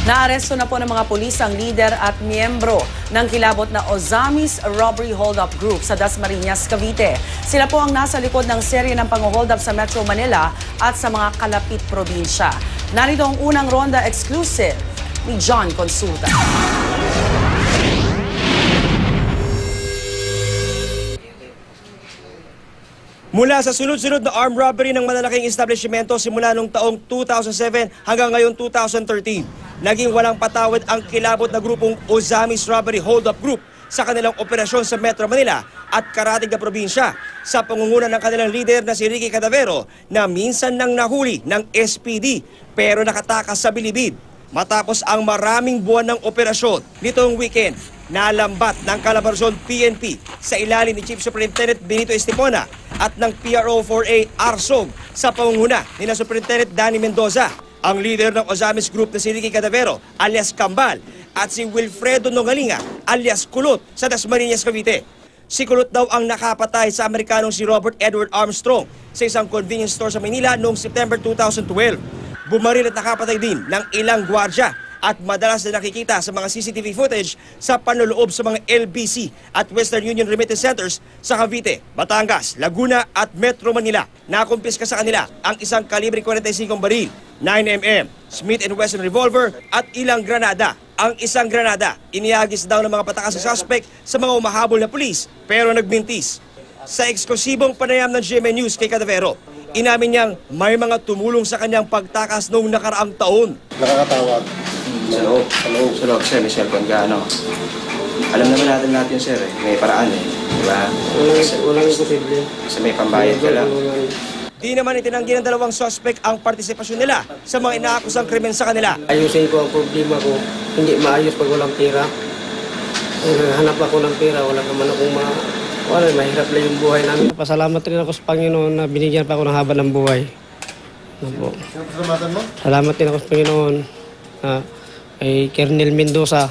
Naaresto na po ng mga pulis ang lider at miyembro ng kilabot na Ozamis Robbery Hold-Up Group sa Dasmariñas, Cavite. Sila po ang nasa likod ng serye ng pang-hold-up sa Metro Manila at sa mga kalapit probinsya. Narito ang unang ronda exclusive ni John Consulta. Mula sa sunod-sunod na armed robbery ng malalaking establishmento simula noong taong 2007 hanggang ngayon 2013, naging walang patawad ang kilabot na grupong Ozamis Robbery Hold-Up Group sa kanilang operasyon sa Metro Manila at karatig na probinsya sa pangunguna ng kanilang leader na si Ricky Cadavero na minsan nang nahuli ng SPD pero nakatakas sa bilibid. Matapos ang maraming buwan ng operasyon nitong weekend, nalambat ng Calabarzon PNP sa ilalim ni Chief Superintendent Benito Estipona at ng PRO-4A Arsog sa pangunguna ni na Superintendent Danny Mendoza. Ang leader ng Ozamis Group na si Ricky Cadavero alias Kambal at si Wilfredo Nongalinga alias Kulot sa Dasmariñas, Cavite. Si Kulot daw ang nakapatay sa Amerikanong si Robert Edward Armstrong sa isang convenience store sa Manila noong September 2012. Bumaril at nakapatay din ng ilang gwardya at madalas na nakikita sa mga CCTV footage sa panloloob sa mga LBC at Western Union Remittance Centers sa Cavite, Batangas, Laguna at Metro Manila. Nakumpiska sa kanila ang isang kalibre 45 baril, 9mm, Smith & Wesson revolver at ilang granada. Ang isang granada, inihagis daw ng mga patakas sa suspect sa mga umahabol na pulis pero nagmintis. Sa eksklusibong panayam ng GMA News kay Cadavero, inamin niyang may mga tumulong sa kanyang pagtakas noong nakaraang taon. Nakakatawag. Sa loob, sir, may cellphone ka, ano. Alam naman natin sir, may paraan diba? Walang imposible. Kasi may pambayad ka lang. Di naman itinanggi ng dalawang suspect ang partisipasyon nila sa mga inaakusang krimen sa kanila. Ayusin ko ang problema ko. Hindi maayos pag walang pera. Hanap ako ng pera, wala naman akong mahirap lang yung buhay namin. Pasalamat rin ako sa Panginoon na binigyan pa ako ng haba ng buhay. Salamatan mo? Salamat din ako sa Panginoon kay Colonel Mendoza.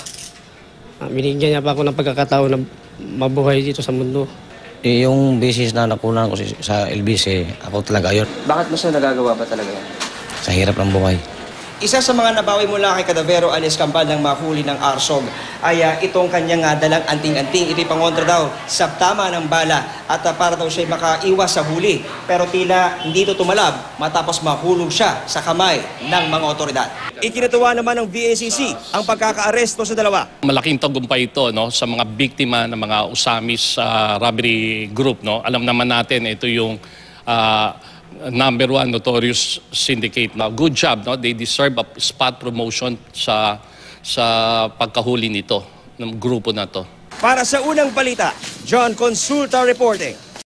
Binigyan niya pa ako ng pagkakataon na mabuhay dito sa mundo. Yung business na nakunan ko sa LBC, ako talaga yun. Bakit mo siya nagagawa ba talaga yan? Sa hirap ng buhay. Isa sa mga nabawi mula kay Cadavero alias Kambal ng mahuli ng Arsog ay itong kanyang dalang anting-anting. Ito'y pangontra daw sa tama ng bala at para daw siya makaiwas sa huli. Pero tila hindi ito tumalab matapos mahulog siya sa kamay ng mga otoridad. Ikinatuwa naman ng VACC ang pagkakaaresto sa dalawa. Malaking tagumpay ito, no, sa mga biktima ng mga Ozamis robbery group. No? Alam naman natin ito yung number one notorious syndicate. Now, good job, no? They deserve a spot promotion sa pagkahuli nito ng grupo na to. Para sa unang balita, John Consulta reporting.